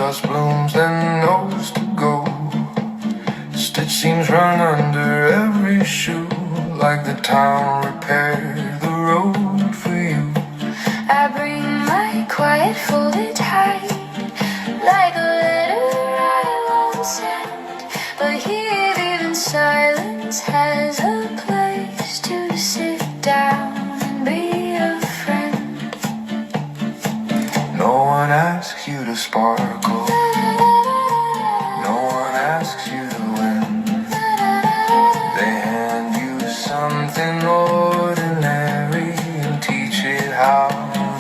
just blooms then knows to go. Stitch seams run under every shoe, like the town repaired the road for you. I bring my quiet folded hand, like a letter I won't send. But here even silence has a place to sit down and be a friend. No one asks you to sparkle, no one asks you to win. They hand you something ordinary and teach it how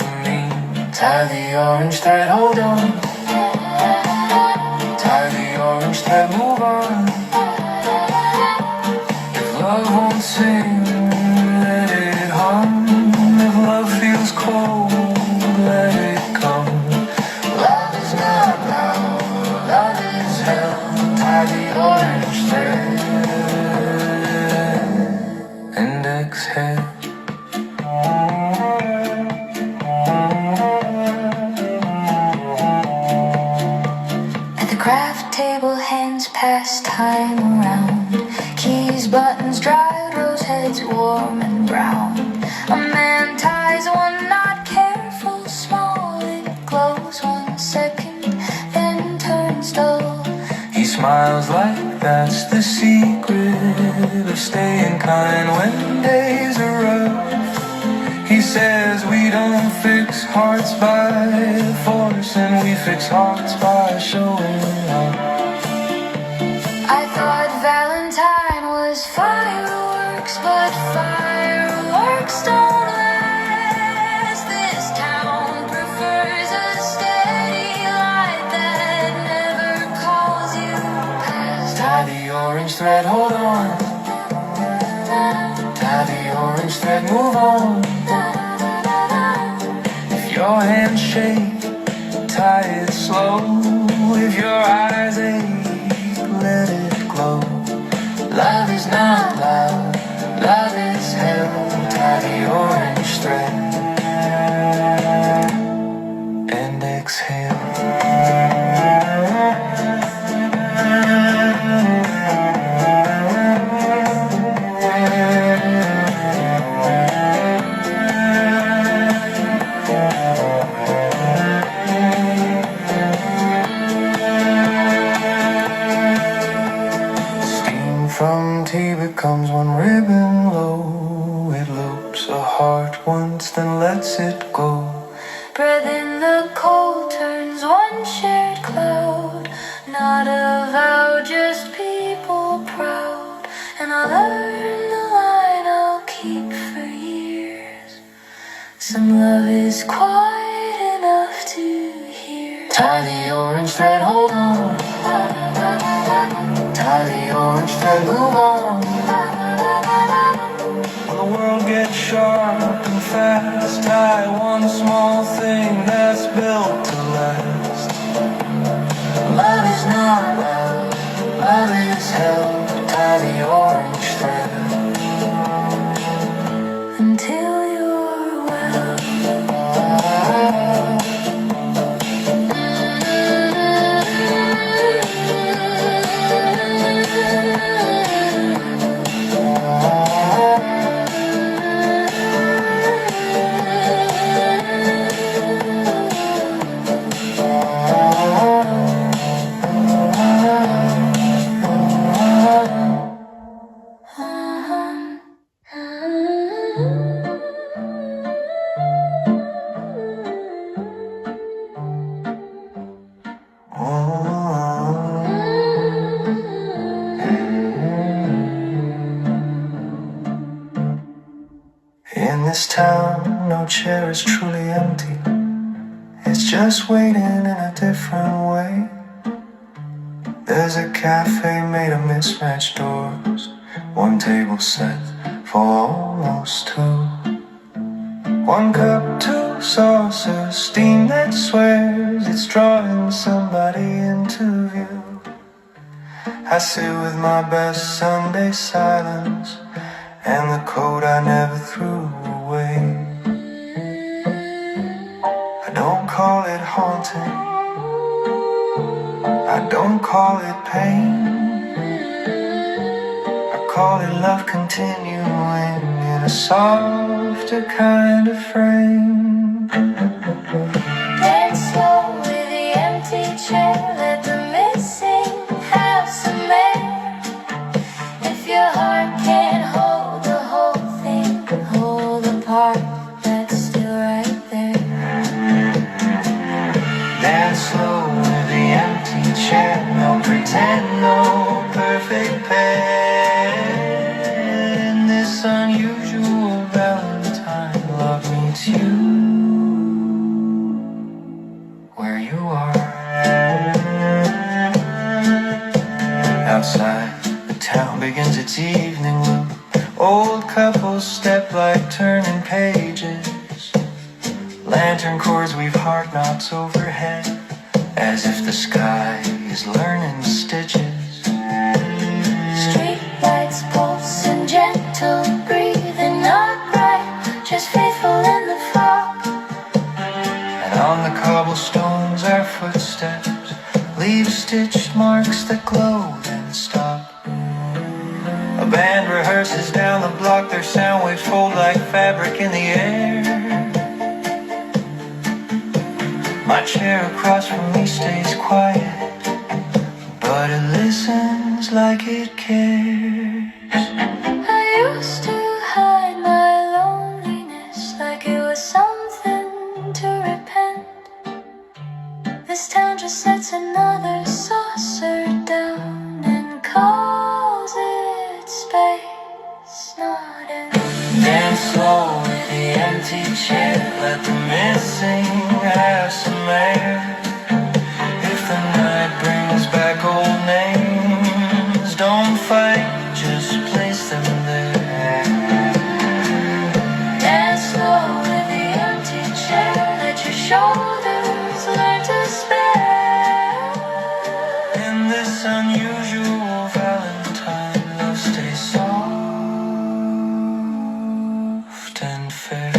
to mean. Tie the orange thread, hold on. Tie the orange thread, move on. If love won't sing, let it hum. If love feels cold, let it come. Love is not loud, love is hell. Tie the orange thread and exhale. At the craft table, hands pass time around. Keys, buttons, dried rose heads, warm and brown. A man ties one knot, careful, small. It glows 1 second, then turns dull. He smiles like that's the secret of staying kind when days are rough. He says we don't fix hearts by force, and we fix hearts by showing up. I thought Valentine was fireworks, but fireworks don't last. This town prefers a steady light that never calls you past. Tie the orange thread, hold on. Tie the orange thread, move on. If your hands shake, tie it slow. If your eyes ache, let it glow. Love is not loud, love is hell. Tie the orange thread and exhale. From tea becomes one ribbon low. It loops a heart once, then lets it go. Breath in the cold turns one shared cloud. Not a vow, just people proud. And I learned the line I'll keep for years. Some love is quiet enough to hear. Tie the orange thread, hold on. Tie the orange thread, move on. When the world gets sharp and fast, tie one small thing that's built to last. Love is not loud, love is hell. Tie the orange thread Until you're well. In this town, no chair is truly empty. It's just waiting in a different way. There's a cafe made of mismatched doors, one table set for almost two. One cup, two saucers, steam that swears it's drawing somebody into view. I sit with my best Sunday silence and the coat I never threw away. I don't call it haunting, don't call it pain, I call it love continuing in a softer kind of frame. Dance slow with the empty chair, let the missing have some air. If your heart can't hold the whole thing, hold the part that's still right there. Dance slow with the empty chair, no pretend, no perfect pair. In this unusual Valentine, love meets you where you are. Outside, the town begins its evening loop. Old couples step like turning pages. Lantern cords weave heart knots overhead, as if the sky is learning stitches. Street lights pulse and gentle breathing, not bright, just faithful in the fog. And on the cobblestones our footsteps leave stitched marks that glow then stop. A band rehearses down the block, their sound waves fold like fabric in the air. My chair across from me stays quiet, but it listens like it cares. I used to hide my loneliness like it was something to repent. This town just sets another saucer down and calls it space, not end. Dance slow with the empty chair, let the missing have some air. If the night brings back old names, don't fight, just place them there. Dance slow with the empty chair, let your shoulders learn to spare. In this unusual Valentine, love stays soft and fair.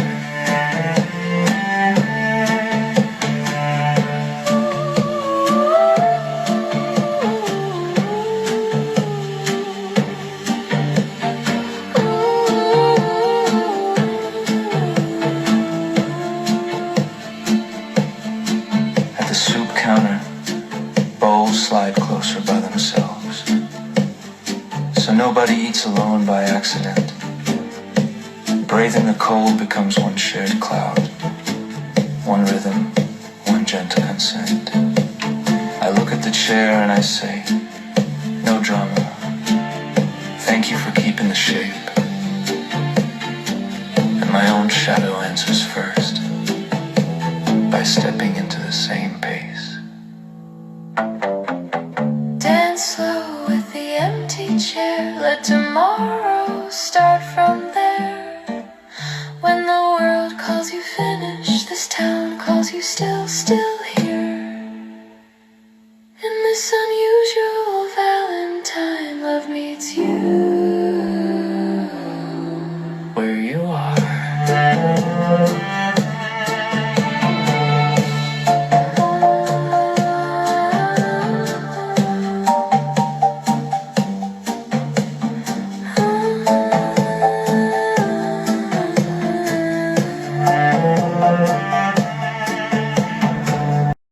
At the soup counter, bowls slide closer by themselves, so nobody eats alone by accident. Breathing the cold becomes one shared cloud, one rhythm, one gentle consent. I look at the chair and I say, no drama. Thank you for keeping the shape. And my own shadow answers first, by stepping into the same pace. Dance slow with the empty chair, let tomorrow start from there. When the world calls you finished, this town calls you still